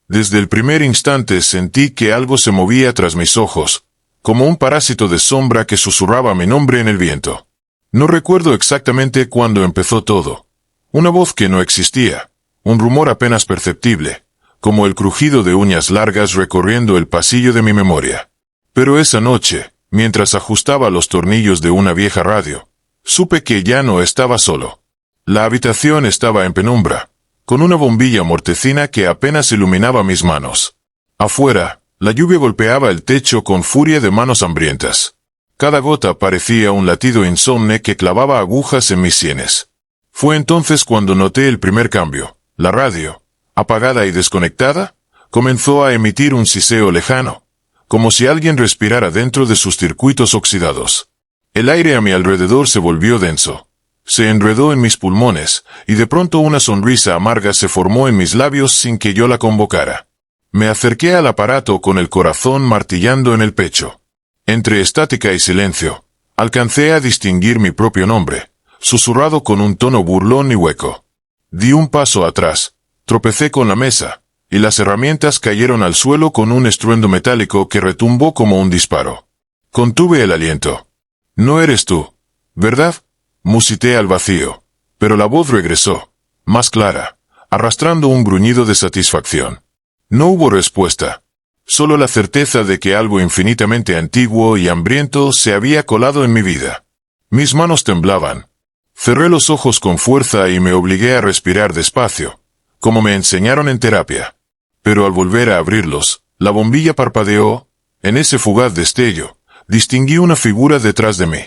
Desde el primer instante sentí que algo se movía tras mis ojos, como un parásito de sombra que susurraba mi nombre en el viento. No recuerdo exactamente cuándo empezó todo. Una voz que no existía, un rumor apenas perceptible, como el crujido de uñas largas recorriendo el pasillo de mi memoria. Pero esa noche, mientras ajustaba los tornillos de una vieja radio, supe que ya no estaba solo. La habitación estaba en penumbra, con una bombilla mortecina que apenas iluminaba mis manos. Afuera, la lluvia golpeaba el techo con furia de manos hambrientas. Cada gota parecía un latido insomne que clavaba agujas en mis sienes. Fue entonces cuando noté el primer cambio. La radio, apagada y desconectada, comenzó a emitir un siseo lejano, como si alguien respirara dentro de sus circuitos oxidados. El aire a mi alrededor se volvió denso. Se enredó en mis pulmones, y de pronto una sonrisa amarga se formó en mis labios sin que yo la convocara. Me acerqué al aparato con el corazón martillando en el pecho. Entre estática y silencio, alcancé a distinguir mi propio nombre, susurrado con un tono burlón y hueco. Di un paso atrás, tropecé con la mesa, y las herramientas cayeron al suelo con un estruendo metálico que retumbó como un disparo. Contuve el aliento. «No eres tú, ¿verdad?», musité al vacío, pero la voz regresó, más clara, arrastrando un gruñido de satisfacción. No hubo respuesta, solo la certeza de que algo infinitamente antiguo y hambriento se había colado en mi vida. Mis manos temblaban. Cerré los ojos con fuerza y me obligué a respirar despacio, como me enseñaron en terapia. Pero al volver a abrirlos, la bombilla parpadeó. En ese fugaz destello, distinguí una figura detrás de mí.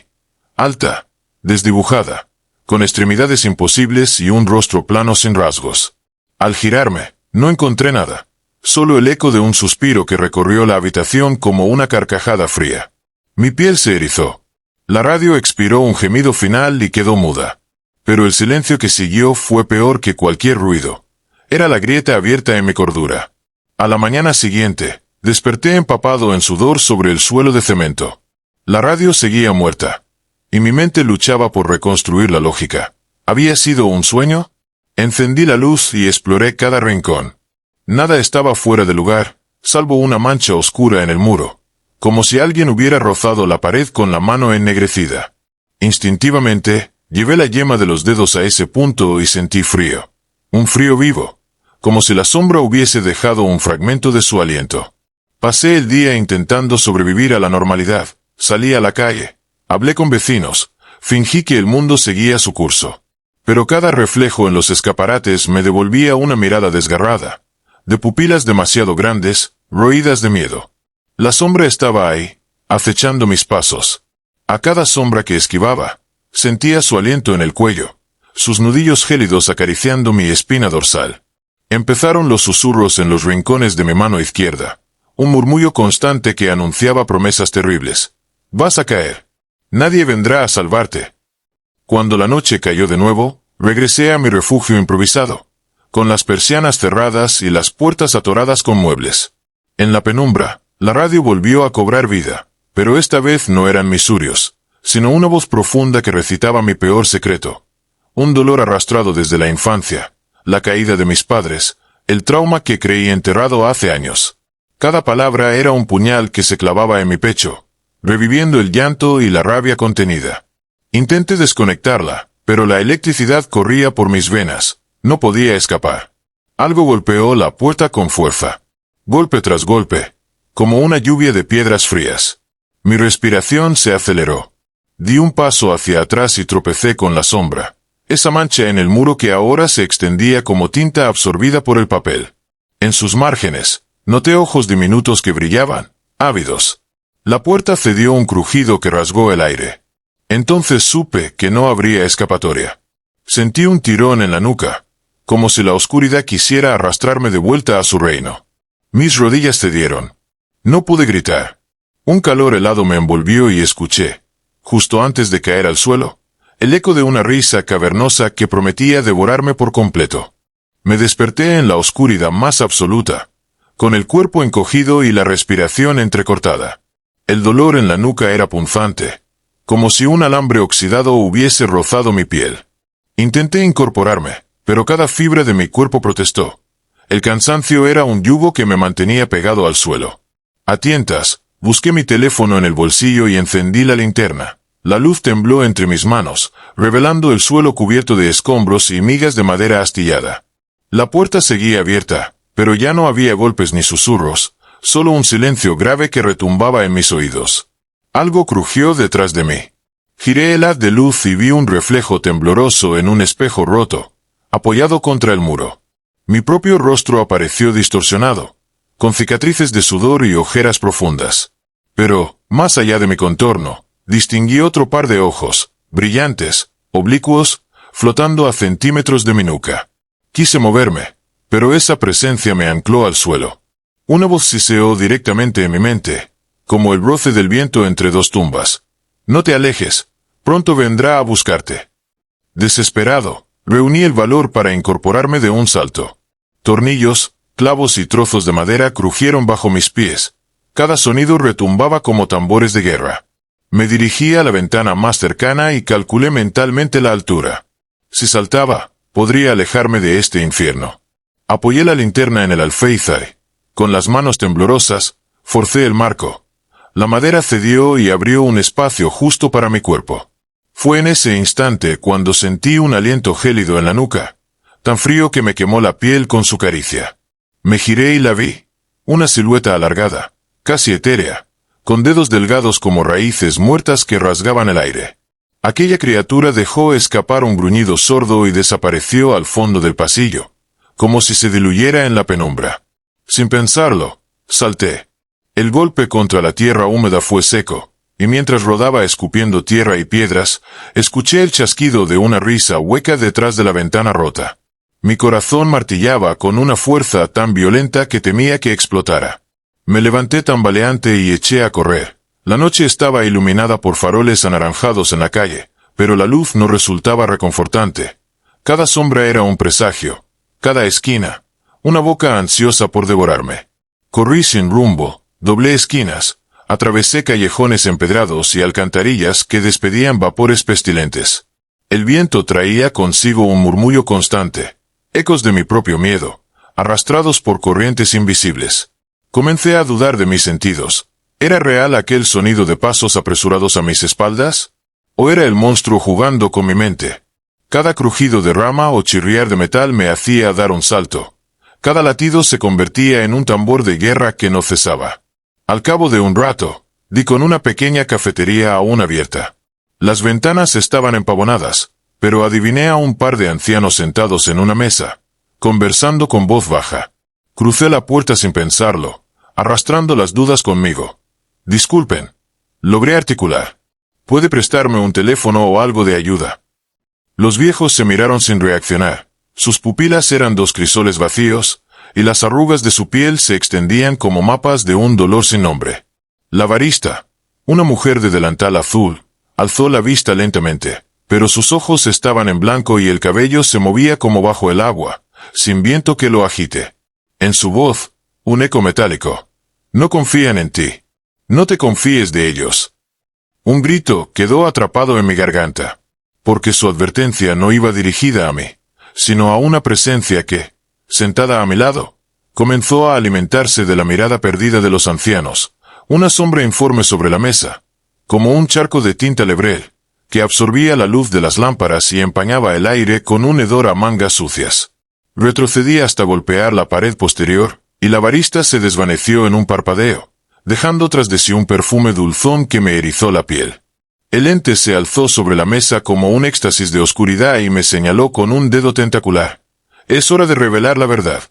Alta, desdibujada, con extremidades imposibles y un rostro plano sin rasgos. Al girarme, no encontré nada, solo el eco de un suspiro que recorrió la habitación como una carcajada fría. Mi piel se erizó. La radio expiró un gemido final y quedó muda. Pero el silencio que siguió fue peor que cualquier ruido. Era la grieta abierta en mi cordura. A la mañana siguiente, desperté empapado en sudor sobre el suelo de cemento. La radio seguía muerta, y mi mente luchaba por reconstruir la lógica. ¿Había sido un sueño? Encendí la luz y exploré cada rincón. Nada estaba fuera de lugar, salvo una mancha oscura en el muro, como si alguien hubiera rozado la pared con la mano ennegrecida. Instintivamente, llevé la yema de los dedos a ese punto y sentí frío. Un frío vivo, como si la sombra hubiese dejado un fragmento de su aliento. Pasé el día intentando sobrevivir a la normalidad. Salí a la calle, hablé con vecinos, fingí que el mundo seguía su curso. Pero cada reflejo en los escaparates me devolvía una mirada desgarrada, de pupilas demasiado grandes, roídas de miedo. La sombra estaba ahí, acechando mis pasos. A cada sombra que esquivaba, sentía su aliento en el cuello, sus nudillos gélidos acariciando mi espina dorsal. Empezaron los susurros en los rincones de mi mano izquierda, un murmullo constante que anunciaba promesas terribles. «Vas a caer. Nadie vendrá a salvarte». Cuando la noche cayó de nuevo, regresé a mi refugio improvisado, con las persianas cerradas y las puertas atoradas con muebles. En la penumbra, la radio volvió a cobrar vida, pero esta vez no eran misurios, sino una voz profunda que recitaba mi peor secreto. Un dolor arrastrado desde la infancia, la caída de mis padres, el trauma que creí enterrado hace años. Cada palabra era un puñal que se clavaba en mi pecho, reviviendo el llanto y la rabia contenida. Intenté desconectarla, pero la electricidad corría por mis venas. No podía escapar. Algo golpeó la puerta con fuerza. Golpe tras golpe, como una lluvia de piedras frías. Mi respiración se aceleró. Di un paso hacia atrás y tropecé con la sombra, esa mancha en el muro que ahora se extendía como tinta absorbida por el papel. En sus márgenes, noté ojos diminutos que brillaban, ávidos. La puerta cedió un crujido que rasgó el aire. Entonces supe que no habría escapatoria. Sentí un tirón en la nuca, como si la oscuridad quisiera arrastrarme de vuelta a su reino. Mis rodillas cedieron. No pude gritar. Un calor helado me envolvió y escuché, justo antes de caer al suelo, el eco de una risa cavernosa que prometía devorarme por completo. Me desperté en la oscuridad más absoluta, con el cuerpo encogido y la respiración entrecortada. El dolor en la nuca era punzante, como si un alambre oxidado hubiese rozado mi piel. Intenté incorporarme, pero cada fibra de mi cuerpo protestó. El cansancio era un yugo que me mantenía pegado al suelo. A tientas, busqué mi teléfono en el bolsillo y encendí la linterna. La luz tembló entre mis manos, revelando el suelo cubierto de escombros y migas de madera astillada. La puerta seguía abierta, pero ya no había golpes ni susurros, solo un silencio grave que retumbaba en mis oídos. Algo crujió detrás de mí. Giré el haz de luz y vi un reflejo tembloroso en un espejo roto, apoyado contra el muro. Mi propio rostro apareció distorsionado, con cicatrices de sudor y ojeras profundas. Pero, más allá de mi contorno, distinguí otro par de ojos, brillantes, oblicuos, flotando a centímetros de mi nuca. Quise moverme, pero esa presencia me ancló al suelo. Una voz siseó directamente en mi mente, como el roce del viento entre dos tumbas. No te alejes, pronto vendrá a buscarte. Desesperado, reuní el valor para incorporarme de un salto. Tornillos, clavos y trozos de madera crujieron bajo mis pies. Cada sonido retumbaba como tambores de guerra. Me dirigí a la ventana más cercana y calculé mentalmente la altura. Si saltaba, podría alejarme de este infierno. Apoyé la linterna en el alféizar. Con las manos temblorosas, forcé el marco. La madera cedió y abrió un espacio justo para mi cuerpo. Fue en ese instante cuando sentí un aliento gélido en la nuca, tan frío que me quemó la piel con su caricia. Me giré y la vi. Una silueta alargada, casi etérea, con dedos delgados como raíces muertas que rasgaban el aire. Aquella criatura dejó escapar un gruñido sordo y desapareció al fondo del pasillo, como si se diluyera en la penumbra. Sin pensarlo, salté. El golpe contra la tierra húmeda fue seco, y mientras rodaba escupiendo tierra y piedras, escuché el chasquido de una risa hueca detrás de la ventana rota. Mi corazón martillaba con una fuerza tan violenta que temía que explotara. Me levanté tambaleante y eché a correr. La noche estaba iluminada por faroles anaranjados en la calle, pero la luz no resultaba reconfortante. Cada sombra era un presagio, cada esquina, una boca ansiosa por devorarme. Corrí sin rumbo, doblé esquinas, atravesé callejones empedrados y alcantarillas que despedían vapores pestilentes. El viento traía consigo un murmullo constante, ecos de mi propio miedo, arrastrados por corrientes invisibles. Comencé a dudar de mis sentidos. ¿Era real aquel sonido de pasos apresurados a mis espaldas? ¿O era el monstruo jugando con mi mente? Cada crujido de rama o chirriar de metal me hacía dar un salto. Cada latido se convertía en un tambor de guerra que no cesaba. Al cabo de un rato, di con una pequeña cafetería aún abierta. Las ventanas estaban empavonadas, pero adiviné a un par de ancianos sentados en una mesa, conversando con voz baja. Crucé la puerta sin pensarlo, arrastrando las dudas conmigo. Disculpen. Logré articular. ¿Puede prestarme un teléfono o algo de ayuda? Los viejos se miraron sin reaccionar. Sus pupilas eran dos crisoles vacíos, y las arrugas de su piel se extendían como mapas de un dolor sin nombre. La barista, una mujer de delantal azul, alzó la vista lentamente, pero sus ojos estaban en blanco y el cabello se movía como bajo el agua, sin viento que lo agite. En su voz, un eco metálico. No confían en ti. No te confíes de ellos. Un grito quedó atrapado en mi garganta, porque su advertencia no iba dirigida a mí, sino a una presencia que, sentada a mi lado, comenzó a alimentarse de la mirada perdida de los ancianos, una sombra informe sobre la mesa, como un charco de tinta lebrel, que absorbía la luz de las lámparas y empañaba el aire con un hedor a mangas sucias. Retrocedí hasta golpear la pared posterior, y la barista se desvaneció en un parpadeo, dejando tras de sí un perfume dulzón que me erizó la piel. El ente se alzó sobre la mesa como un éxtasis de oscuridad y me señaló con un dedo tentacular. Es hora de revelar la verdad.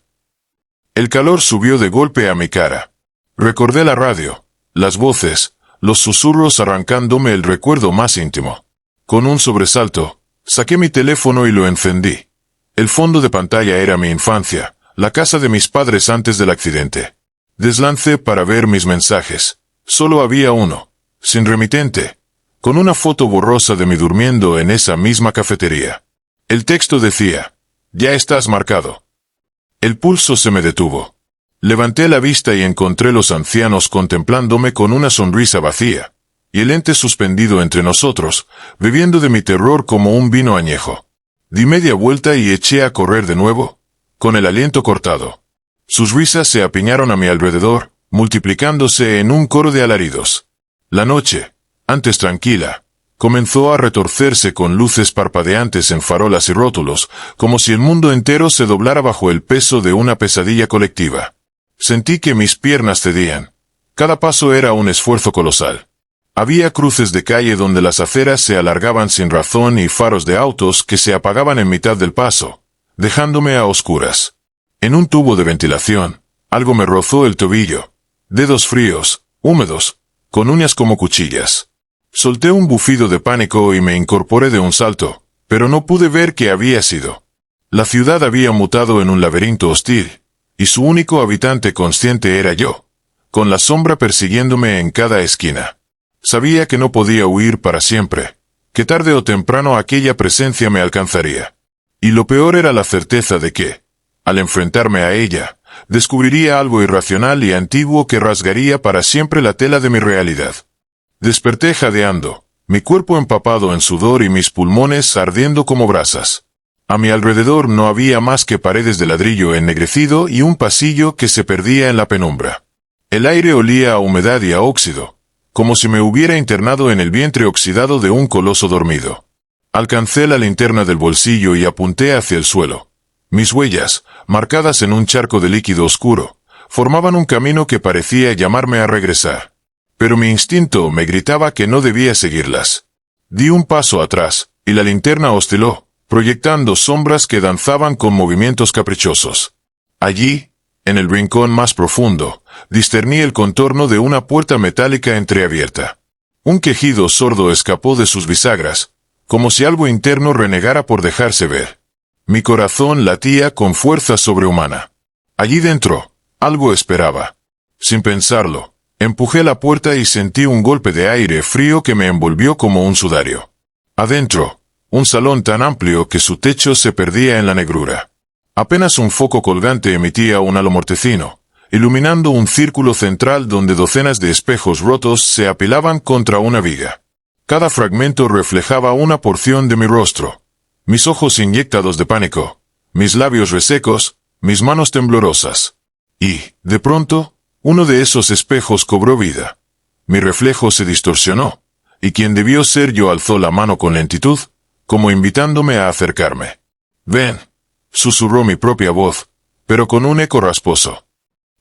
El calor subió de golpe a mi cara. Recordé la radio, las voces, los susurros arrancándome el recuerdo más íntimo. Con un sobresalto, saqué mi teléfono y lo encendí. El fondo de pantalla era mi infancia, la casa de mis padres antes del accidente. Deslancé para ver mis mensajes. Solo había uno, sin remitente, con una foto borrosa de mí durmiendo en esa misma cafetería. El texto decía: ya estás marcado. El pulso se me detuvo. Levanté la vista y encontré los ancianos contemplándome con una sonrisa vacía, y el ente suspendido entre nosotros, bebiendo de mi terror como un vino añejo. Di media vuelta y eché a correr de nuevo, con el aliento cortado. Sus risas se apiñaron a mi alrededor, multiplicándose en un coro de alaridos. La noche, antes tranquila, comenzó a retorcerse con luces parpadeantes en farolas y rótulos, como si el mundo entero se doblara bajo el peso de una pesadilla colectiva. Sentí que mis piernas cedían. Cada paso era un esfuerzo colosal. Había cruces de calle donde las aceras se alargaban sin razón y faros de autos que se apagaban en mitad del paso, dejándome a oscuras. En un tubo de ventilación, algo me rozó el tobillo. Dedos fríos, húmedos, con uñas como cuchillas. Solté un bufido de pánico y me incorporé de un salto, pero no pude ver qué había sido. La ciudad había mutado en un laberinto hostil, y su único habitante consciente era yo, con la sombra persiguiéndome en cada esquina. Sabía que no podía huir para siempre, que tarde o temprano aquella presencia me alcanzaría. Y lo peor era la certeza de que, al enfrentarme a ella, descubriría algo irracional y antiguo que rasgaría para siempre la tela de mi realidad. Desperté jadeando, mi cuerpo empapado en sudor y mis pulmones ardiendo como brasas. A mi alrededor no había más que paredes de ladrillo ennegrecido y un pasillo que se perdía en la penumbra. El aire olía a humedad y a óxido, como si me hubiera internado en el vientre oxidado de un coloso dormido. Alcancé la linterna del bolsillo y apunté hacia el suelo. Mis huellas, marcadas en un charco de líquido oscuro, formaban un camino que parecía llamarme a regresar. Pero mi instinto me gritaba que no debía seguirlas. Di un paso atrás, y la linterna osciló, proyectando sombras que danzaban con movimientos caprichosos. Allí, en el rincón más profundo, discerní el contorno de una puerta metálica entreabierta. Un quejido sordo escapó de sus bisagras, como si algo interno renegara por dejarse ver. Mi corazón latía con fuerza sobrehumana. Allí dentro, algo esperaba. Sin pensarlo, empujé la puerta y sentí un golpe de aire frío que me envolvió como un sudario. Adentro, un salón tan amplio que su techo se perdía en la negrura. Apenas un foco colgante emitía un halo mortecino, iluminando un círculo central donde docenas de espejos rotos se apilaban contra una viga. Cada fragmento reflejaba una porción de mi rostro. Mis ojos inyectados de pánico, mis labios resecos, mis manos temblorosas. Y, de pronto, uno de esos espejos cobró vida. Mi reflejo se distorsionó, y quien debió ser yo alzó la mano con lentitud, como invitándome a acercarme. «Ven», susurró mi propia voz, pero con un eco rasposo.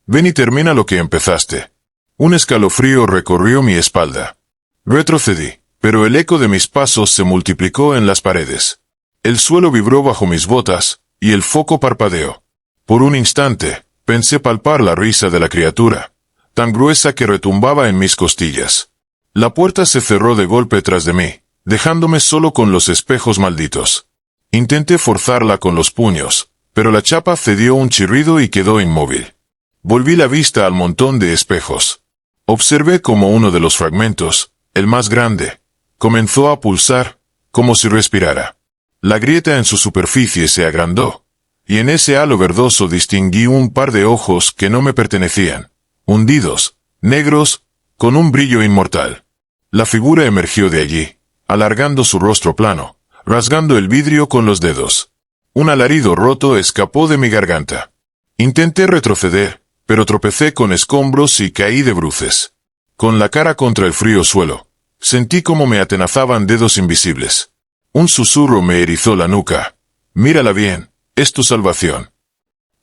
«Ven y termina lo que empezaste». Un escalofrío recorrió mi espalda. Retrocedí, pero el eco de mis pasos se multiplicó en las paredes. El suelo vibró bajo mis botas, y el foco parpadeó. Por un instante, pensé palpar la risa de la criatura, tan gruesa que retumbaba en mis costillas. La puerta se cerró de golpe tras de mí, dejándome solo con los espejos malditos. Intenté forzarla con los puños, pero la chapa cedió un chirrido y quedó inmóvil. Volví la vista al montón de espejos. Observé cómo uno de los fragmentos, el más grande, comenzó a pulsar, como si respirara. La grieta en su superficie se agrandó, y en ese halo verdoso distinguí un par de ojos que no me pertenecían, hundidos, negros, con un brillo inmortal. La figura emergió de allí, alargando su rostro plano, rasgando el vidrio con los dedos. Un alarido roto escapó de mi garganta. Intenté retroceder, pero tropecé con escombros y caí de bruces. Con la cara contra el frío suelo, sentí como me atenazaban dedos invisibles. Un susurro me erizó la nuca. «Mírala bien, es tu salvación».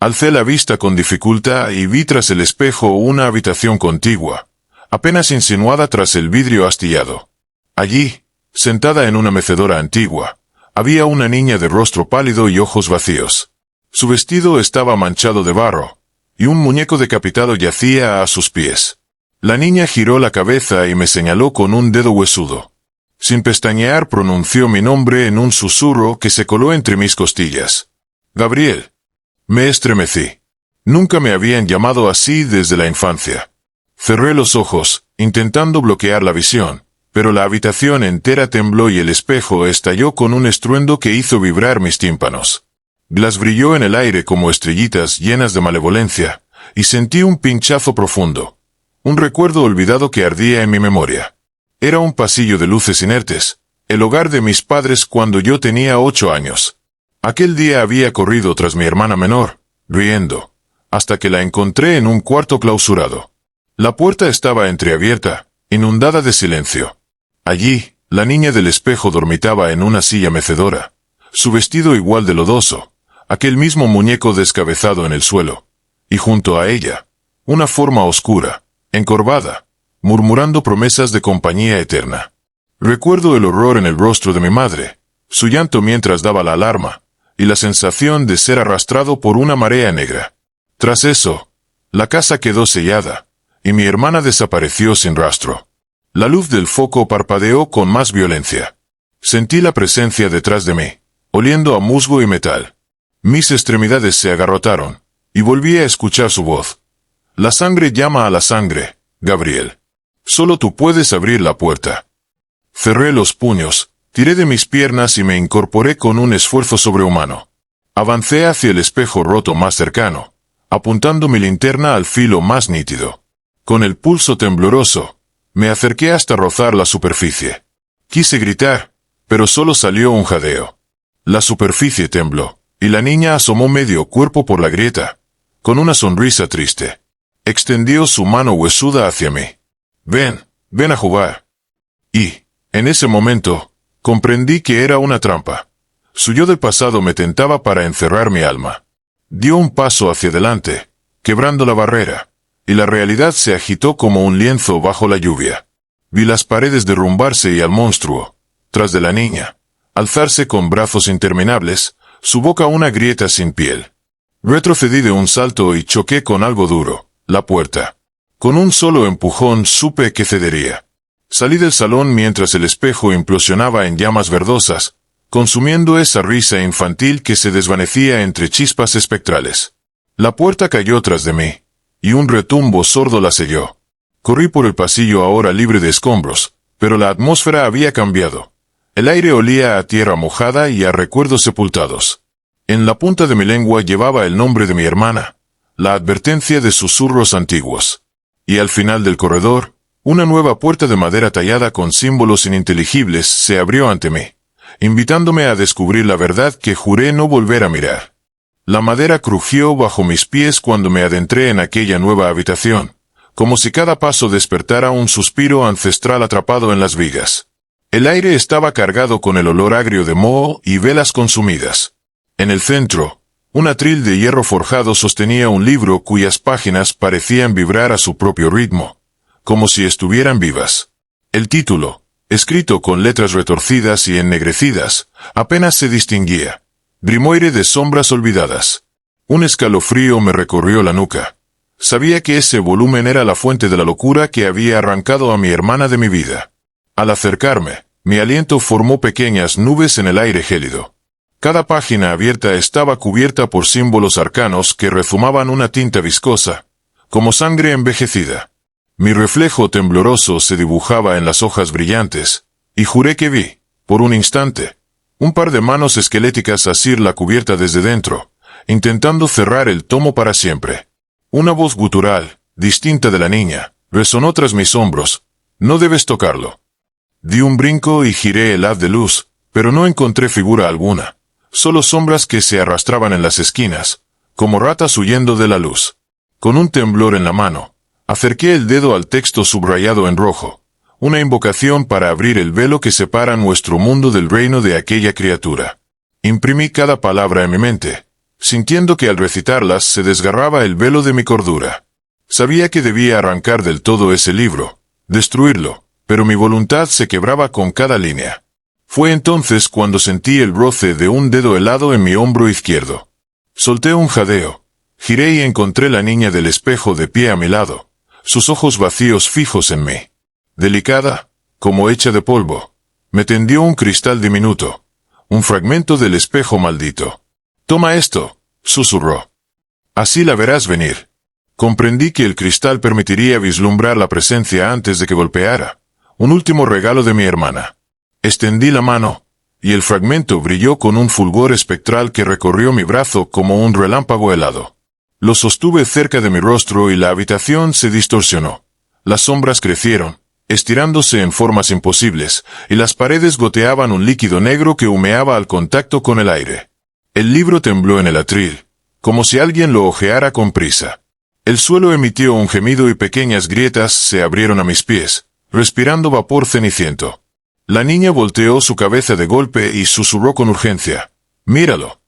Alcé la vista con dificultad y vi tras el espejo una habitación contigua, apenas insinuada tras el vidrio astillado. Allí, sentada en una mecedora antigua, había una niña de rostro pálido y ojos vacíos. Su vestido estaba manchado de barro, y un muñeco decapitado yacía a sus pies. La niña giró la cabeza y me señaló con un dedo huesudo. Sin pestañear pronunció mi nombre en un susurro que se coló entre mis costillas. «Gabriel». Me estremecí. Nunca me habían llamado así desde la infancia. Cerré los ojos, intentando bloquear la visión, pero la habitación entera tembló y el espejo estalló con un estruendo que hizo vibrar mis tímpanos. Glass brilló en el aire como estrellitas llenas de malevolencia, y sentí un pinchazo profundo. Un recuerdo olvidado que ardía en mi memoria. Era un pasillo de luces inertes, el hogar de mis padres cuando yo tenía 8 años. Aquel día había corrido tras mi hermana menor, riendo, hasta que la encontré en un cuarto clausurado. La puerta estaba entreabierta, inundada de silencio. Allí, la niña del espejo dormitaba en una silla mecedora, su vestido igual de lodoso, aquel mismo muñeco descabezado en el suelo, y junto a ella, una forma oscura, encorvada, murmurando promesas de compañía eterna. Recuerdo el horror en el rostro de mi madre, su llanto mientras daba la alarma, y la sensación de ser arrastrado por una marea negra. Tras eso, la casa quedó sellada, y mi hermana desapareció sin rastro. La luz del foco parpadeó con más violencia. Sentí la presencia detrás de mí, oliendo a musgo y metal. Mis extremidades se agarrotaron, y volví a escuchar su voz. La sangre llama a la sangre, Gabriel. Solo tú puedes abrir la puerta. Cerré los puños, tiré de mis piernas y me incorporé con un esfuerzo sobrehumano. Avancé hacia el espejo roto más cercano, apuntando mi linterna al filo más nítido. Con el pulso tembloroso, me acerqué hasta rozar la superficie. Quise gritar, pero solo salió un jadeo. La superficie tembló, y la niña asomó medio cuerpo por la grieta, con una sonrisa triste. Extendió su mano huesuda hacia mí. Ven a jugar. Y, en ese momento, comprendí que era una trampa. Su yo del pasado me tentaba para encerrar mi alma. Dio un paso hacia adelante, quebrando la barrera, y la realidad se agitó como un lienzo bajo la lluvia. Vi las paredes derrumbarse y al monstruo, tras de la niña, alzarse con brazos interminables, su boca una grieta sin piel. Retrocedí de un salto y choqué con algo duro, la puerta. Con un solo empujón supe que cedería. Salí del salón mientras el espejo implosionaba en llamas verdosas, consumiendo esa risa infantil que se desvanecía entre chispas espectrales. La puerta cayó tras de mí, y un retumbo sordo la selló. Corrí por el pasillo ahora libre de escombros, pero la atmósfera había cambiado. El aire olía a tierra mojada y a recuerdos sepultados. En la punta de mi lengua llevaba el nombre de mi hermana, la advertencia de susurros antiguos. Y al final del corredor, una nueva puerta de madera tallada con símbolos ininteligibles se abrió ante mí, invitándome a descubrir la verdad que juré no volver a mirar. La madera crujió bajo mis pies cuando me adentré en aquella nueva habitación, como si cada paso despertara un suspiro ancestral atrapado en las vigas. El aire estaba cargado con el olor agrio de moho y velas consumidas. En el centro, un atril de hierro forjado sostenía un libro cuyas páginas parecían vibrar a su propio ritmo, como si estuvieran vivas. El título, escrito con letras retorcidas y ennegrecidas, apenas se distinguía. Grimoire de sombras olvidadas. Un escalofrío me recorrió la nuca. Sabía que ese volumen era la fuente de la locura que había arrancado a mi hermana de mi vida. Al acercarme, mi aliento formó pequeñas nubes en el aire gélido. Cada página abierta estaba cubierta por símbolos arcanos que rezumaban una tinta viscosa, como sangre envejecida. Mi reflejo tembloroso se dibujaba en las hojas brillantes, y juré que vi, por un instante, un par de manos esqueléticas asir la cubierta desde dentro, intentando cerrar el tomo para siempre. Una voz gutural, distinta de la niña, resonó tras mis hombros. «No debes tocarlo». Di un brinco y giré el haz de luz, pero no encontré figura alguna. Solo sombras que se arrastraban en las esquinas, como ratas huyendo de la luz. Con un temblor en la mano, acerqué el dedo al texto subrayado en rojo, una invocación para abrir el velo que separa nuestro mundo del reino de aquella criatura. Imprimí cada palabra en mi mente, sintiendo que al recitarlas se desgarraba el velo de mi cordura. Sabía que debía arrancar del todo ese libro, destruirlo, pero mi voluntad se quebraba con cada línea. Fue entonces cuando sentí el roce de un dedo helado en mi hombro izquierdo. Solté un jadeo, giré y encontré la niña del espejo de pie a mi lado, sus ojos vacíos fijos en mí. Delicada, como hecha de polvo, me tendió un cristal diminuto, un fragmento del espejo maldito. «Toma esto», susurró. «Así la verás venir». Comprendí que el cristal permitiría vislumbrar la presencia antes de que golpeara, un último regalo de mi hermana. Extendí la mano, y el fragmento brilló con un fulgor espectral que recorrió mi brazo como un relámpago helado. Lo sostuve cerca de mi rostro y la habitación se distorsionó. Las sombras crecieron, estirándose en formas imposibles, y las paredes goteaban un líquido negro que humeaba al contacto con el aire. El libro tembló en el atril, como si alguien lo ojeara con prisa. El suelo emitió un gemido y pequeñas grietas se abrieron a mis pies, respirando vapor ceniciento. La niña volteó su cabeza de golpe y susurró con urgencia: «Míralo».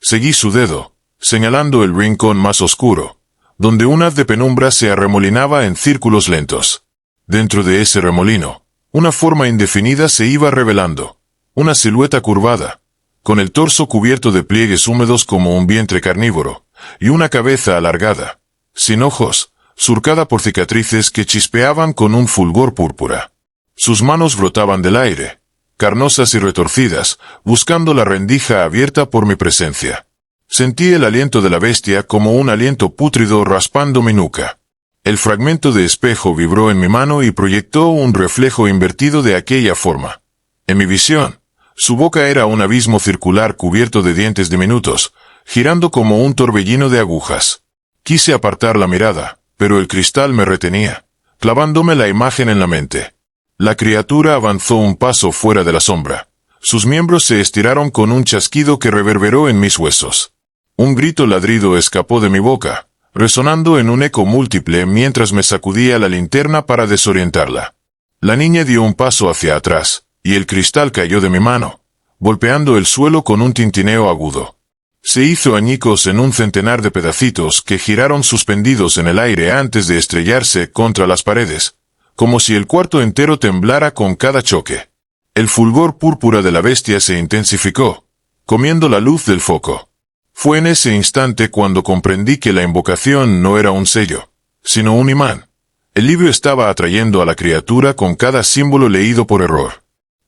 Seguí su dedo, señalando el rincón más oscuro, donde un haz de penumbra se arremolinaba en círculos lentos. Dentro de ese remolino, una forma indefinida se iba revelando, una silueta curvada, con el torso cubierto de pliegues húmedos como un vientre carnívoro, y una cabeza alargada, sin ojos, surcada por cicatrices que chispeaban con un fulgor púrpura. Sus manos brotaban del aire, carnosas y retorcidas, buscando la rendija abierta por mi presencia. Sentí el aliento de la bestia como un aliento pútrido raspando mi nuca. El fragmento de espejo vibró en mi mano y proyectó un reflejo invertido de aquella forma. En mi visión, su boca era un abismo circular cubierto de dientes diminutos, girando como un torbellino de agujas. Quise apartar la mirada, pero el cristal me retenía, clavándome la imagen en la mente. La criatura avanzó un paso fuera de la sombra. Sus miembros se estiraron con un chasquido que reverberó en mis huesos. Un grito ladrido escapó de mi boca, resonando en un eco múltiple mientras me sacudía la linterna para desorientarla. La niña dio un paso hacia atrás, y el cristal cayó de mi mano, golpeando el suelo con un tintineo agudo. Se hizo añicos en un centenar de pedacitos que giraron suspendidos en el aire antes de estrellarse contra las paredes, como si el cuarto entero temblara con cada choque. El fulgor púrpura de la bestia se intensificó, comiendo la luz del foco. Fue en ese instante cuando comprendí que la invocación no era un sello, sino un imán. El libro estaba atrayendo a la criatura con cada símbolo leído por error.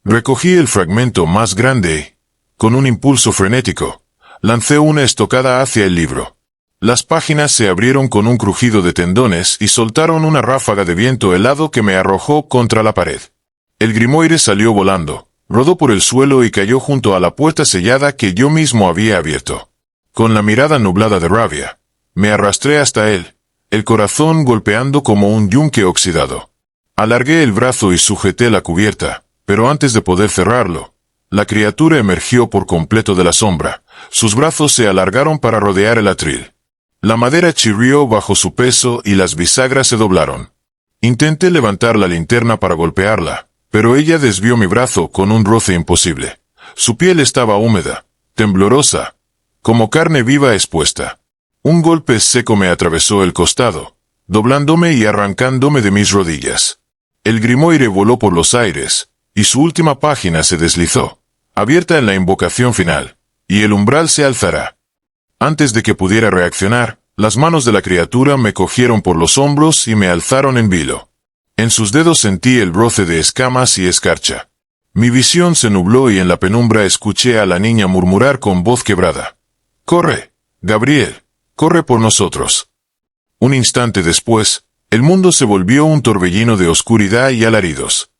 Recogí el fragmento más grande y, con un impulso frenético, lancé una estocada hacia el libro. Las páginas se abrieron con un crujido de tendones y soltaron una ráfaga de viento helado que me arrojó contra la pared. El grimoire salió volando, rodó por el suelo y cayó junto a la puerta sellada que yo mismo había abierto. Con la mirada nublada de rabia, me arrastré hasta él, el corazón golpeando como un yunque oxidado. Alargué el brazo y sujeté la cubierta, pero antes de poder cerrarlo, la criatura emergió por completo de la sombra. Sus brazos se alargaron para rodear el atril. La madera chirrió bajo su peso y las bisagras se doblaron. Intenté levantar la linterna para golpearla, pero ella desvió mi brazo con un roce imposible. Su piel estaba húmeda, temblorosa, como carne viva expuesta. Un golpe seco me atravesó el costado, doblándome y arrancándome de mis rodillas. El grimoire voló por los aires, y su última página se deslizó, abierta en la invocación final, y el umbral se alzará. Antes de que pudiera reaccionar, las manos de la criatura me cogieron por los hombros y me alzaron en vilo. En sus dedos sentí el roce de escamas y escarcha. Mi visión se nubló y en la penumbra escuché a la niña murmurar con voz quebrada: «Corre, Gabriel, corre por nosotros». Un instante después, el mundo se volvió un torbellino de oscuridad y alaridos.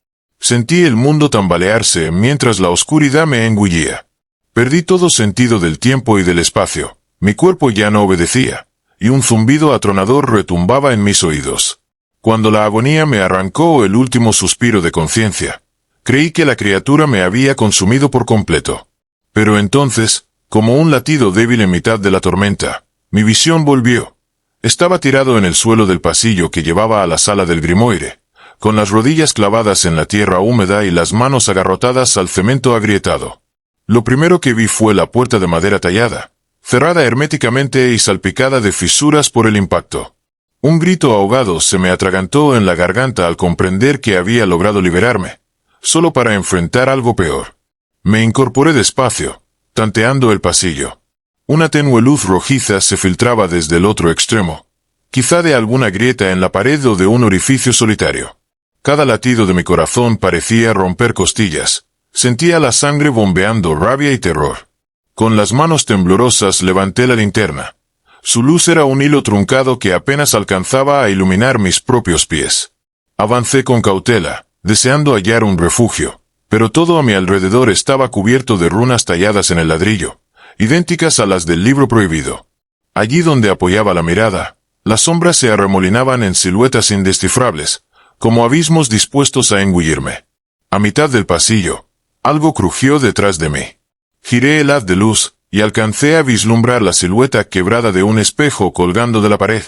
Sentí el mundo tambalearse mientras la oscuridad me engullía. Perdí todo sentido del tiempo y del espacio. Mi cuerpo ya no obedecía, y un zumbido atronador retumbaba en mis oídos. Cuando la agonía me arrancó el último suspiro de conciencia, creí que la criatura me había consumido por completo. Pero entonces, como un latido débil en mitad de la tormenta, mi visión volvió. Estaba tirado en el suelo del pasillo que llevaba a la sala del grimoire, con las rodillas clavadas en la tierra húmeda y las manos agarrotadas al cemento agrietado. Lo primero que vi fue la puerta de madera tallada, cerrada herméticamente y salpicada de fisuras por el impacto. Un grito ahogado se me atragantó en la garganta al comprender que había logrado liberarme, solo para enfrentar algo peor. Me incorporé despacio, tanteando el pasillo. Una tenue luz rojiza se filtraba desde el otro extremo, quizá de alguna grieta en la pared o de un orificio solitario. Cada latido de mi corazón parecía romper costillas. Sentía la sangre bombeando rabia y terror. Con las manos temblorosas levanté la linterna. Su luz era un hilo truncado que apenas alcanzaba a iluminar mis propios pies. Avancé con cautela, deseando hallar un refugio, pero todo a mi alrededor estaba cubierto de runas talladas en el ladrillo, idénticas a las del libro prohibido. Allí donde apoyaba la mirada, las sombras se arremolinaban en siluetas indescifrables, como abismos dispuestos a engullirme. A mitad del pasillo, algo crujió detrás de mí. Giré el haz de luz, y alcancé a vislumbrar la silueta quebrada de un espejo colgando de la pared,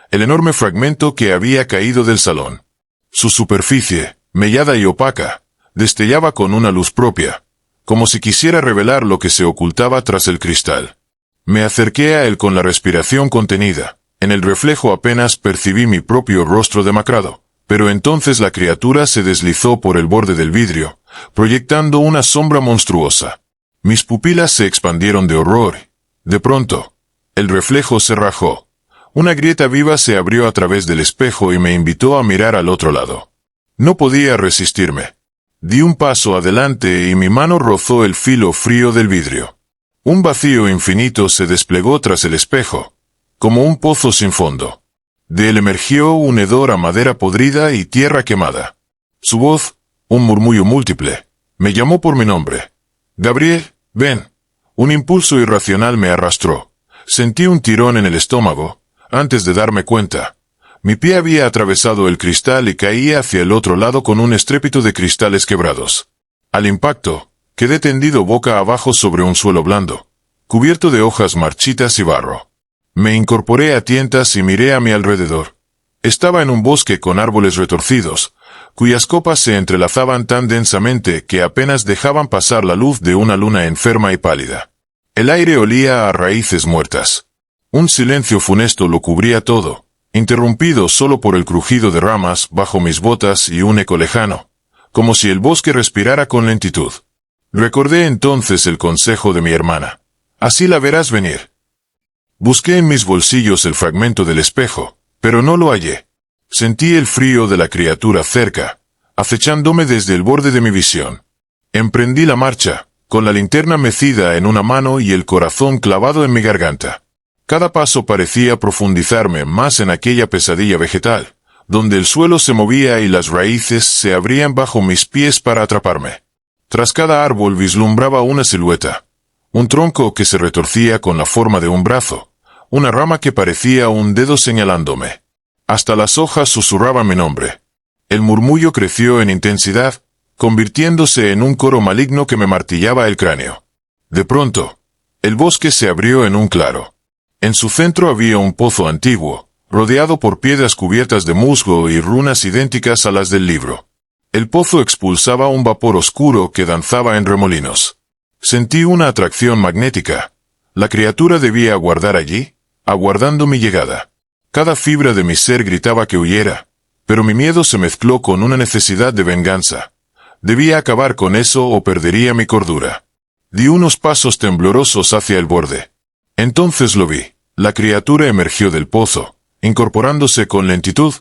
el enorme fragmento que había caído del salón. Su superficie, mellada y opaca, destellaba con una luz propia, como si quisiera revelar lo que se ocultaba tras el cristal. Me acerqué a él con la respiración contenida. En el reflejo apenas percibí mi propio rostro demacrado, pero entonces la criatura se deslizó por el borde del vidrio, proyectando una sombra monstruosa. Mis pupilas se expandieron de horror. De pronto, el reflejo se rajó. Una grieta viva se abrió a través del espejo y me invitó a mirar al otro lado. No podía resistirme. Di un paso adelante y mi mano rozó el filo frío del vidrio. Un vacío infinito se desplegó tras el espejo, como un pozo sin fondo. De él emergió un hedor a madera podrida y tierra quemada. Su voz, un murmullo múltiple, me llamó por mi nombre. «Gabriel, ven». Un impulso irracional me arrastró. Sentí un tirón en el estómago. Antes de darme cuenta, mi pie había atravesado el cristal y caía hacia el otro lado con un estrépito de cristales quebrados. Al impacto, quedé tendido boca abajo sobre un suelo blando, cubierto de hojas marchitas y barro. Me incorporé a tientas y miré a mi alrededor. Estaba en un bosque con árboles retorcidos, cuyas copas se entrelazaban tan densamente que apenas dejaban pasar la luz de una luna enferma y pálida. El aire olía a raíces muertas. Un silencio funesto lo cubría todo, interrumpido solo por el crujido de ramas bajo mis botas y un eco lejano, como si el bosque respirara con lentitud. Recordé entonces el consejo de mi hermana. Así la verás venir. Busqué en mis bolsillos el fragmento del espejo, pero no lo hallé. Sentí el frío de la criatura cerca, acechándome desde el borde de mi visión. Emprendí la marcha, con la linterna mecida en una mano y el corazón clavado en mi garganta. Cada paso parecía profundizarme más en aquella pesadilla vegetal, donde el suelo se movía y las raíces se abrían bajo mis pies para atraparme. Tras cada árbol vislumbraba una silueta, un tronco que se retorcía con la forma de un brazo, una rama que parecía un dedo señalándome. Hasta las hojas susurraban mi nombre. El murmullo creció en intensidad, convirtiéndose en un coro maligno que me martillaba el cráneo. De pronto, el bosque se abrió en un claro. En su centro había un pozo antiguo, rodeado por piedras cubiertas de musgo y runas idénticas a las del libro. El pozo expulsaba un vapor oscuro que danzaba en remolinos. Sentí una atracción magnética. La criatura debía aguardar allí, aguardando mi llegada. Cada fibra de mi ser gritaba que huyera, pero mi miedo se mezcló con una necesidad de venganza. Debía acabar con eso o perdería mi cordura. Di unos pasos temblorosos hacia el borde. Entonces lo vi. La criatura emergió del pozo, incorporándose con lentitud,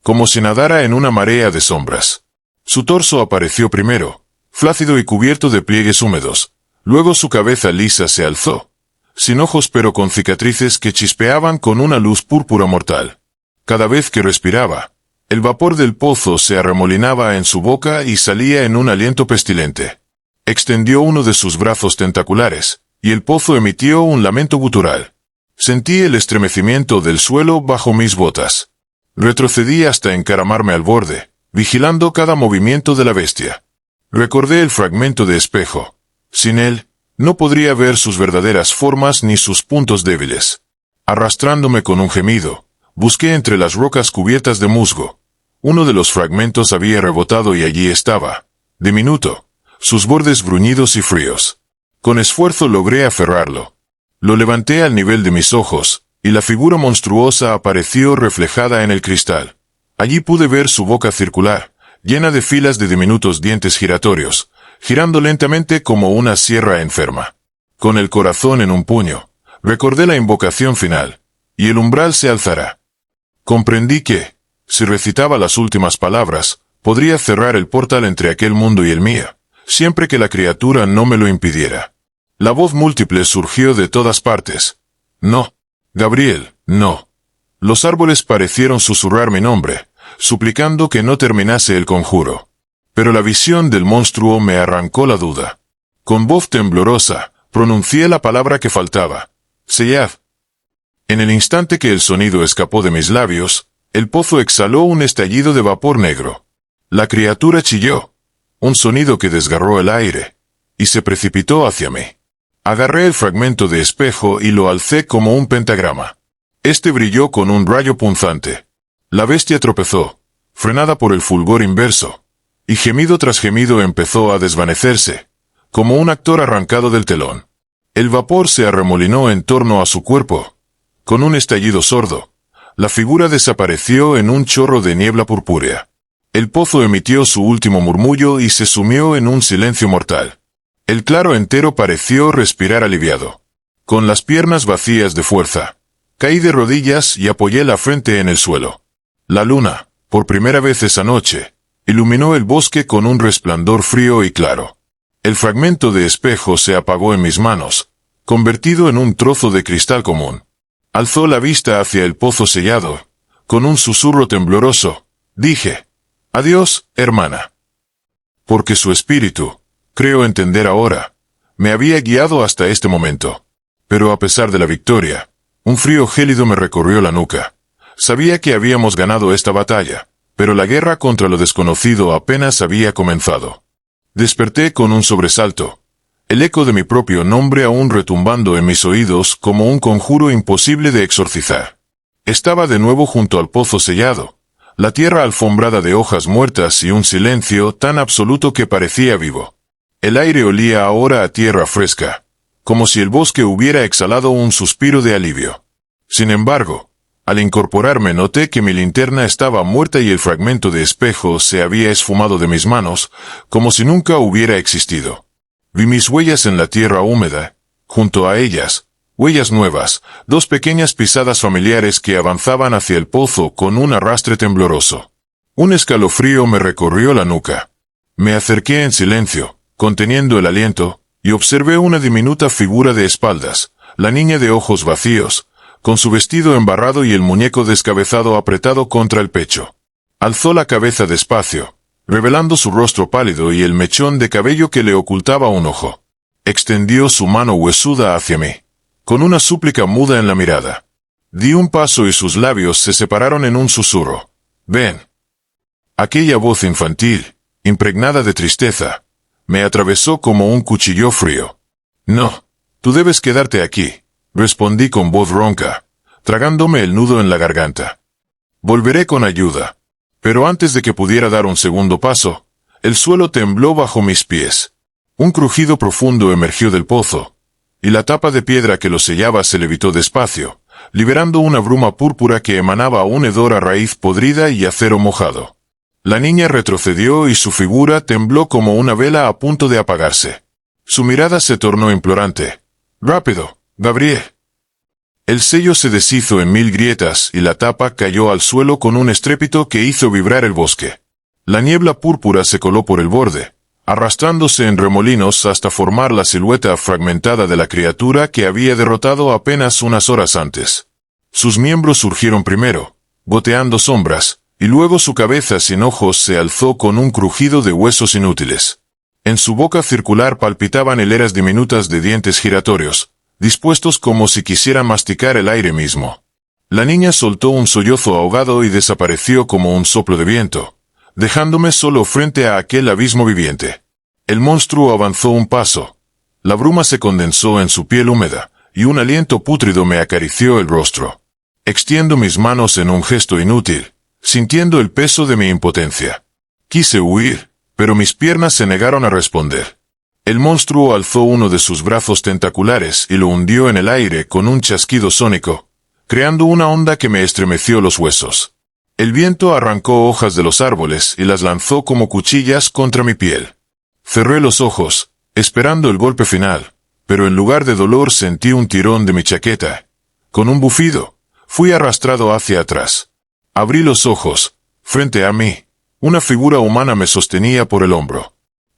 como si nadara en una marea de sombras. Su torso apareció primero, flácido y cubierto de pliegues húmedos. Luego su cabeza lisa se alzó, sin ojos pero con cicatrices que chispeaban con una luz púrpura mortal. Cada vez que respiraba, el vapor del pozo se arremolinaba en su boca y salía en un aliento pestilente. Extendió uno de sus brazos tentaculares, y el pozo emitió un lamento gutural. Sentí el estremecimiento del suelo bajo mis botas. Retrocedí hasta encaramarme al borde, vigilando cada movimiento de la bestia. Recordé el fragmento de espejo. Sin él, no podría ver sus verdaderas formas ni sus puntos débiles. Arrastrándome con un gemido, busqué entre las rocas cubiertas de musgo. Uno de los fragmentos había rebotado y allí estaba, diminuto, sus bordes bruñidos y fríos. Con esfuerzo logré aferrarlo. Lo levanté al nivel de mis ojos, y la figura monstruosa apareció reflejada en el cristal. Allí pude ver su boca circular, llena de filas de diminutos dientes giratorios, girando lentamente como una sierra enferma. Con el corazón en un puño, recordé la invocación final, y el umbral se alzará. Comprendí que, si recitaba las últimas palabras, podría cerrar el portal entre aquel mundo y el mío, siempre que la criatura no me lo impidiera. La voz múltiple surgió de todas partes. No, Gabriel, no. Los árboles parecieron susurrar mi nombre, suplicando que no terminase el conjuro. Pero la visión del monstruo me arrancó la duda. Con voz temblorosa, pronuncié la palabra que faltaba. Seyad. En el instante que el sonido escapó de mis labios, el pozo exhaló un estallido de vapor negro. La criatura chilló, un sonido que desgarró el aire, y se precipitó hacia mí. Agarré el fragmento de espejo y lo alcé como un pentagrama. Este brilló con un rayo punzante. La bestia tropezó, frenada por el fulgor inverso, y gemido tras gemido empezó a desvanecerse, como un actor arrancado del telón. El vapor se arremolinó en torno a su cuerpo. Con un estallido sordo, la figura desapareció en un chorro de niebla purpúrea. El pozo emitió su último murmullo y se sumió en un silencio mortal. El claro entero pareció respirar aliviado. Con las piernas vacías de fuerza, caí de rodillas y apoyé la frente en el suelo. La luna, por primera vez esa noche, iluminó el bosque con un resplandor frío y claro. El fragmento de espejo se apagó en mis manos, convertido en un trozo de cristal común. Alzó la vista hacia el pozo sellado. Con un susurro tembloroso, dije: «Adiós, hermana». Porque su espíritu, creo entender ahora, me había guiado hasta este momento. Pero a pesar de la victoria, un frío gélido me recorrió la nuca. Sabía que habíamos ganado esta batalla, pero la guerra contra lo desconocido apenas había comenzado. Desperté con un sobresalto, el eco de mi propio nombre aún retumbando en mis oídos como un conjuro imposible de exorcizar. Estaba de nuevo junto al pozo sellado, la tierra alfombrada de hojas muertas y un silencio tan absoluto que parecía vivo. El aire olía ahora a tierra fresca, como si el bosque hubiera exhalado un suspiro de alivio. Sin embargo, al incorporarme noté que mi linterna estaba muerta y el fragmento de espejo se había esfumado de mis manos, como si nunca hubiera existido. Vi mis huellas en la tierra húmeda, junto a ellas, huellas nuevas, dos pequeñas pisadas familiares que avanzaban hacia el pozo con un arrastre tembloroso. Un escalofrío me recorrió la nuca. Me acerqué en silencio, conteniendo el aliento, y observé una diminuta figura de espaldas, la niña de ojos vacíos, con su vestido embarrado y el muñeco descabezado apretado contra el pecho. Alzó la cabeza despacio, revelando su rostro pálido y el mechón de cabello que le ocultaba un ojo. Extendió su mano huesuda hacia mí, con una súplica muda en la mirada. Di un paso y sus labios se separaron en un susurro. «Ven». Aquella voz infantil, impregnada de tristeza, me atravesó como un cuchillo frío. «No, tú debes quedarte aquí», respondí con voz ronca, tragándome el nudo en la garganta. «Volveré con ayuda». Pero antes de que pudiera dar un segundo paso, el suelo tembló bajo mis pies. Un crujido profundo emergió del pozo, y la tapa de piedra que lo sellaba se levitó despacio, liberando una bruma púrpura que emanaba un hedor a raíz podrida y acero mojado. La niña retrocedió y su figura tembló como una vela a punto de apagarse. Su mirada se tornó implorante. «Rápido, Gabriel». El sello se deshizo en 1000 grietas y la tapa cayó al suelo con un estrépito que hizo vibrar el bosque. La niebla púrpura se coló por el borde, arrastrándose en remolinos hasta formar la silueta fragmentada de la criatura que había derrotado apenas unas horas antes. Sus miembros surgieron primero, goteando sombras, y luego su cabeza sin ojos se alzó con un crujido de huesos inútiles. En su boca circular palpitaban hileras diminutas de dientes giratorios, dispuestos como si quisieran masticar el aire mismo. La niña soltó un sollozo ahogado y desapareció como un soplo de viento, dejándome solo frente a aquel abismo viviente. El monstruo avanzó un paso. La bruma se condensó en su piel húmeda, y un aliento pútrido me acarició el rostro. Extiendo mis manos en un gesto inútil, sintiendo el peso de mi impotencia. Quise huir, pero mis piernas se negaron a responder. El monstruo alzó uno de sus brazos tentaculares y lo hundió en el aire con un chasquido sónico, creando una onda que me estremeció los huesos. El viento arrancó hojas de los árboles y las lanzó como cuchillas contra mi piel. Cerré los ojos, esperando el golpe final, pero en lugar de dolor sentí un tirón de mi chaqueta. Con un bufido, fui arrastrado hacia atrás. Abrí los ojos. Frente a mí, una figura humana me sostenía por el hombro.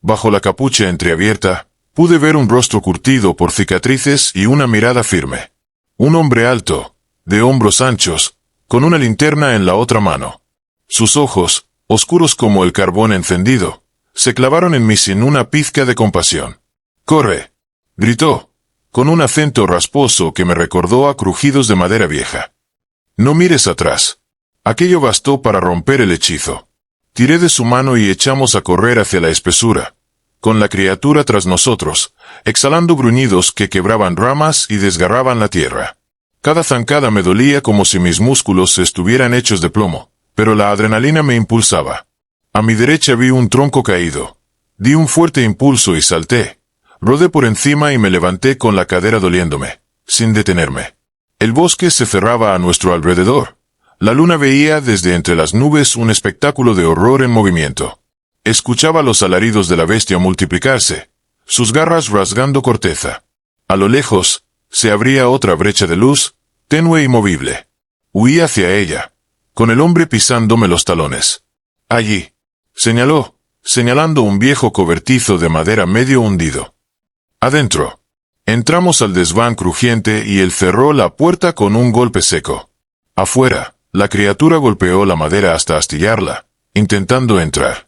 Bajo la capucha entreabierta, pude ver un rostro curtido por cicatrices y una mirada firme. Un hombre alto, de hombros anchos, con una linterna en la otra mano. Sus ojos, oscuros como el carbón encendido, se clavaron en mí sin una pizca de compasión. «¡Corre!», gritó, con un acento rasposo que me recordó a crujidos de madera vieja. «No mires atrás». Aquello bastó para romper el hechizo. Tiré de su mano y echamos a correr hacia la espesura, con la criatura tras nosotros, exhalando gruñidos que quebraban ramas y desgarraban la tierra. Cada zancada me dolía como si mis músculos estuvieran hechos de plomo, pero la adrenalina me impulsaba. A mi derecha vi un tronco caído. Di un fuerte impulso y salté. Rodé por encima y me levanté con la cadera doliéndome, sin detenerme. El bosque se cerraba a nuestro alrededor. La luna veía desde entre las nubes un espectáculo de horror en movimiento. Escuchaba los alaridos de la bestia multiplicarse, sus garras rasgando corteza. A lo lejos, se abría otra brecha de luz, tenue y movible. Huí hacia ella, con el hombre pisándome los talones. Allí, señaló, señalando un viejo cobertizo de madera medio hundido. Adentro. Entramos al desván crujiente y él cerró la puerta con un golpe seco. Afuera, la criatura golpeó la madera hasta astillarla, intentando entrar.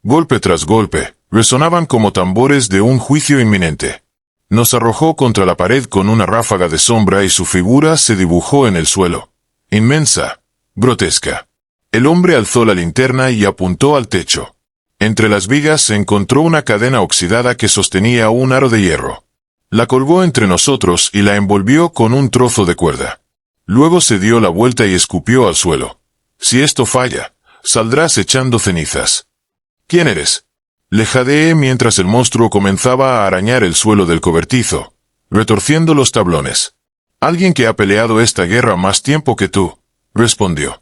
Golpe tras golpe, resonaban como tambores de un juicio inminente. Nos arrojó contra la pared con una ráfaga de sombra y su figura se dibujó en el suelo. Inmensa, grotesca. El hombre alzó la linterna y apuntó al techo. Entre las vigas se encontró una cadena oxidada que sostenía un aro de hierro. La colgó entre nosotros y la envolvió con un trozo de cuerda. Luego se dio la vuelta y escupió al suelo. Si esto falla, saldrás echando cenizas. ¿Quién eres? Le jadeé mientras el monstruo comenzaba a arañar el suelo del cobertizo, retorciendo los tablones. Alguien que ha peleado esta guerra más tiempo que tú, respondió.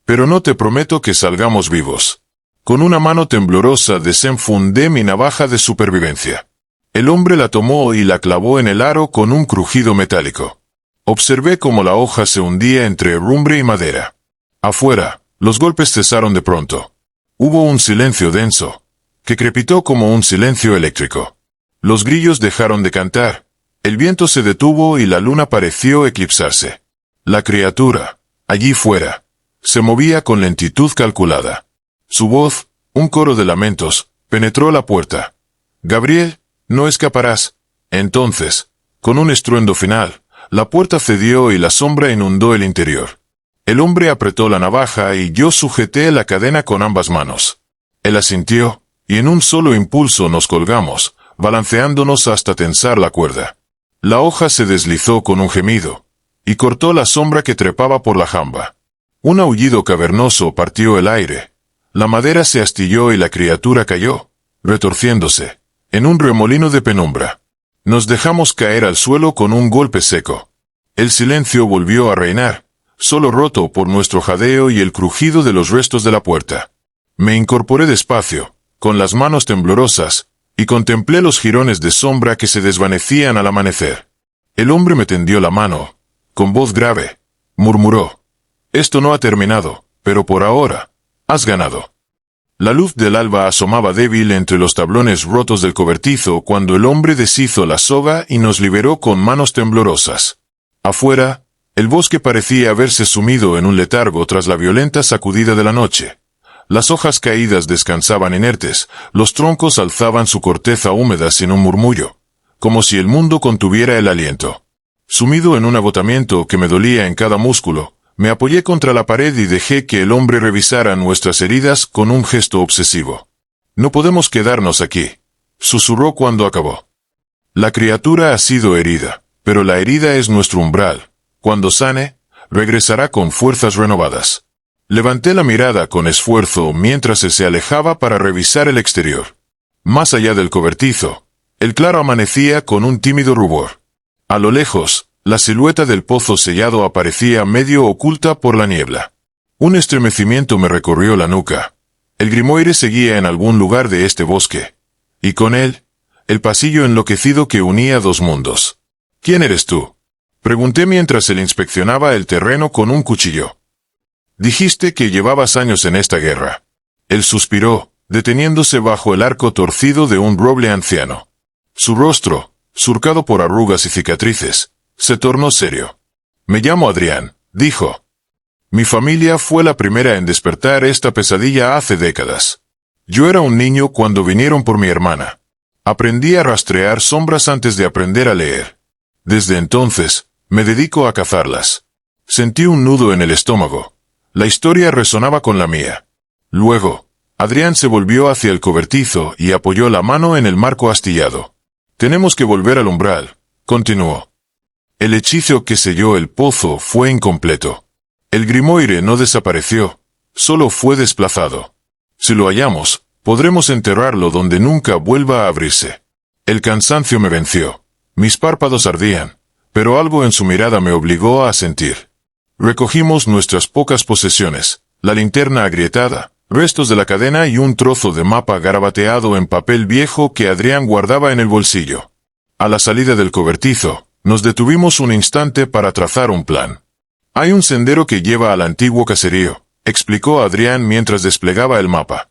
Pero no te prometo que salgamos vivos. Con una mano temblorosa desenfundé mi navaja de supervivencia. El hombre la tomó y la clavó en el aro con un crujido metálico. Observé cómo la hoja se hundía entre herrumbre y madera. Afuera, los golpes cesaron de pronto. Hubo un silencio denso, que crepitó como un silencio eléctrico. Los grillos dejaron de cantar, el viento se detuvo y la luna pareció eclipsarse. La criatura, allí fuera, se movía con lentitud calculada. Su voz, un coro de lamentos, penetró la puerta. Gabriel, no escaparás. Entonces, con un estruendo final, la puerta cedió y la sombra inundó el interior. El hombre apretó la navaja y yo sujeté la cadena con ambas manos. Él asintió, y en un solo impulso nos colgamos, balanceándonos hasta tensar la cuerda. La hoja se deslizó con un gemido, y cortó la sombra que trepaba por la jamba. Un aullido cavernoso partió el aire. La madera se astilló y la criatura cayó, retorciéndose, en un remolino de penumbra. Nos dejamos caer al suelo con un golpe seco. El silencio volvió a reinar, solo roto por nuestro jadeo y el crujido de los restos de la puerta. Me incorporé despacio, con las manos temblorosas, y contemplé los jirones de sombra que se desvanecían al amanecer. El hombre me tendió la mano. Con voz grave, murmuró. Esto no ha terminado, pero por ahora, has ganado. La luz del alba asomaba débil entre los tablones rotos del cobertizo cuando el hombre deshizo la soga y nos liberó con manos temblorosas. Afuera, el bosque parecía haberse sumido en un letargo tras la violenta sacudida de la noche. Las hojas caídas descansaban inertes, los troncos alzaban su corteza húmeda sin un murmullo, como si el mundo contuviera el aliento. Sumido en un agotamiento que me dolía en cada músculo, me apoyé contra la pared y dejé que el hombre revisara nuestras heridas con un gesto obsesivo. No podemos quedarnos aquí, susurró cuando acabó. La criatura ha sido herida, pero la herida es nuestro umbral. Cuando sane, regresará con fuerzas renovadas. Levanté la mirada con esfuerzo mientras se alejaba para revisar el exterior. Más allá del cobertizo, el claro amanecía con un tímido rubor. A lo lejos, la silueta del pozo sellado aparecía medio oculta por la niebla. Un estremecimiento me recorrió la nuca. El grimoire seguía en algún lugar de este bosque. Y con él, el pasillo enloquecido que unía dos mundos. ¿Quién eres tú? Pregunté mientras él inspeccionaba el terreno con un cuchillo. Dijiste que llevabas años en esta guerra. Él suspiró, deteniéndose bajo el arco torcido de un roble anciano. Su rostro, surcado por arrugas y cicatrices, se tornó serio. Me llamo Adrián, dijo. Mi familia fue la primera en despertar esta pesadilla hace décadas. Yo era un niño cuando vinieron por mi hermana. Aprendí a rastrear sombras antes de aprender a leer. Desde entonces, me dedico a cazarlas. Sentí un nudo en el estómago. La historia resonaba con la mía. Luego, Adrián se volvió hacia el cobertizo y apoyó la mano en el marco astillado. «Tenemos que volver al umbral», continuó. El hechizo que selló el pozo fue incompleto. El grimoire no desapareció, solo fue desplazado. Si lo hallamos, podremos enterrarlo donde nunca vuelva a abrirse. El cansancio me venció. Mis párpados ardían, pero algo en su mirada me obligó a asentir. Recogimos nuestras pocas posesiones, la linterna agrietada, restos de la cadena y un trozo de mapa garabateado en papel viejo que Adrián guardaba en el bolsillo. A la salida del cobertizo, nos detuvimos un instante para trazar un plan. «Hay un sendero que lleva al antiguo caserío», explicó Adrián mientras desplegaba el mapa.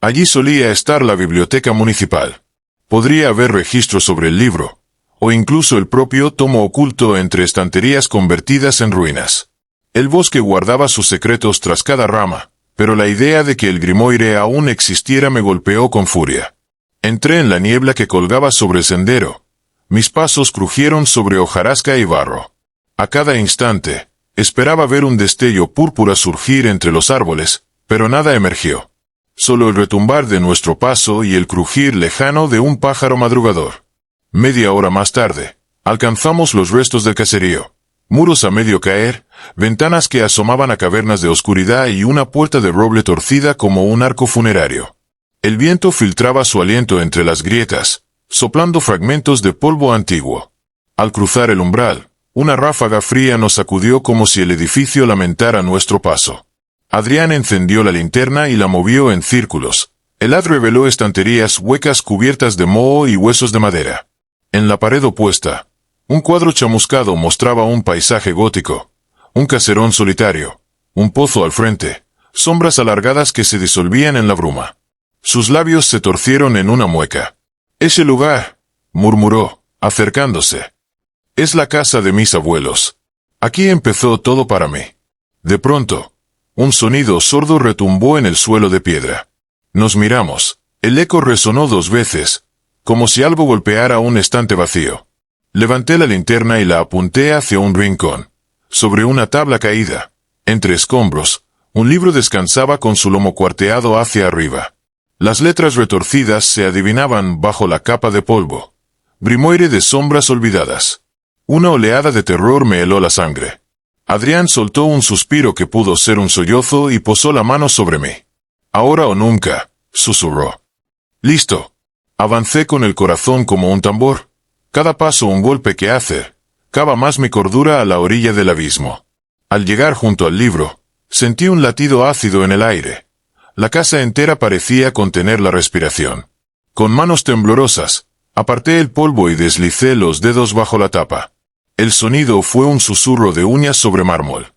«Allí solía estar la biblioteca municipal. Podría haber registros sobre el libro, o incluso el propio tomo oculto entre estanterías convertidas en ruinas. El bosque guardaba sus secretos tras cada rama, pero la idea de que el grimoire aún existiera me golpeó con furia. Entré en la niebla que colgaba sobre el sendero. Mis pasos crujieron sobre hojarasca y barro. A cada instante, esperaba ver un destello púrpura surgir entre los árboles, pero nada emergió. Solo el retumbar de nuestro paso y el crujir lejano de un pájaro madrugador. Media hora más tarde, alcanzamos los restos del caserío. Muros a medio caer, ventanas que asomaban a cavernas de oscuridad y una puerta de roble torcida como un arco funerario. El viento filtraba su aliento entre las grietas, soplando fragmentos de polvo antiguo. Al cruzar el umbral, una ráfaga fría nos sacudió como si el edificio lamentara nuestro paso. Adrián encendió la linterna y la movió en círculos. El haz reveló estanterías huecas cubiertas de moho y huesos de madera. En la pared opuesta, un cuadro chamuscado mostraba un paisaje gótico, un caserón solitario, un pozo al frente, sombras alargadas que se disolvían en la bruma. Sus labios se torcieron en una mueca. «Ese lugar», murmuró, acercándose. «Es la casa de mis abuelos. Aquí empezó todo para mí». De pronto, un sonido sordo retumbó en el suelo de piedra. Nos miramos. El eco resonó 2 veces, como si algo golpeara un estante vacío. Levanté la linterna y la apunté hacia un rincón. Sobre una tabla caída, entre escombros, un libro descansaba con su lomo cuarteado hacia arriba. Las letras retorcidas se adivinaban bajo la capa de polvo. Grimoire de sombras olvidadas. Una oleada de terror me heló la sangre. Adrián soltó un suspiro que pudo ser un sollozo y posó la mano sobre mí. «Ahora o nunca», susurró. «Listo». Avancé con el corazón como un tambor. Cada paso un golpe que hace, cava más mi cordura a la orilla del abismo. Al llegar junto al libro, sentí un latido ácido en el aire. La casa entera parecía contener la respiración. Con manos temblorosas, aparté el polvo y deslicé los dedos bajo la tapa. El sonido fue un susurro de uñas sobre mármol.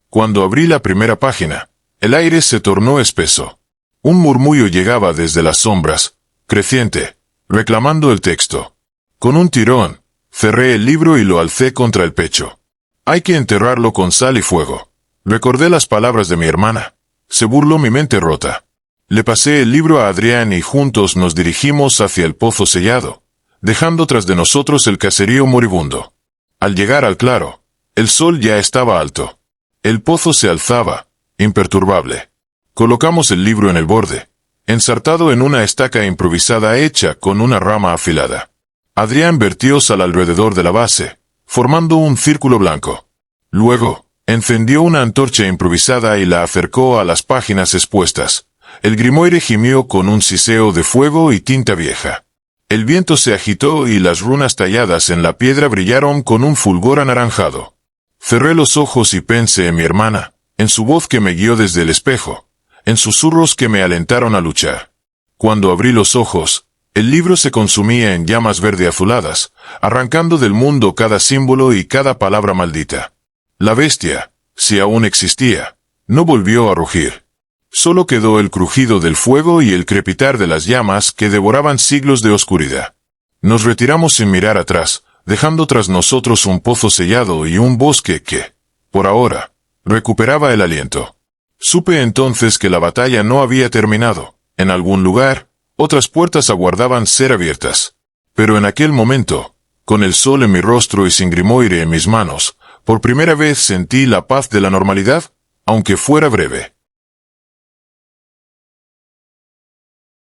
Cuando abrí la primera página, el aire se tornó espeso. Un murmullo llegaba desde las sombras, creciente, reclamando el texto. Con un tirón, cerré el libro y lo alcé contra el pecho. «Hay que enterrarlo con sal y fuego». Recordé las palabras de mi hermana. Se burló mi mente rota. Le pasé el libro a Adrián y juntos nos dirigimos hacia el pozo sellado, dejando tras de nosotros el caserío moribundo. Al llegar al claro, el sol ya estaba alto. El pozo se alzaba, imperturbable. Colocamos el libro en el borde, ensartado en una estaca improvisada hecha con una rama afilada. Adrián vertió sal alrededor de la base, formando un círculo blanco. Luego, encendió una antorcha improvisada y la acercó a las páginas expuestas. El grimoire gimió con un siseo de fuego y tinta vieja. El viento se agitó y las runas talladas en la piedra brillaron con un fulgor anaranjado. Cerré los ojos y pensé en mi hermana, en su voz que me guió desde el espejo, en susurros que me alentaron a luchar. Cuando abrí los ojos, el libro se consumía en llamas verde azuladas, arrancando del mundo cada símbolo y cada palabra maldita. La bestia, si aún existía, no volvió a rugir. Solo quedó el crujido del fuego y el crepitar de las llamas que devoraban siglos de oscuridad. Nos retiramos sin mirar atrás, dejando tras nosotros un pozo sellado y un bosque que, por ahora, recuperaba el aliento. Supe entonces que la batalla no había terminado. En algún lugar, otras puertas aguardaban ser abiertas. Pero en aquel momento, con el sol en mi rostro y sin grimoire en mis manos, por primera vez sentí la paz de la normalidad, aunque fuera breve.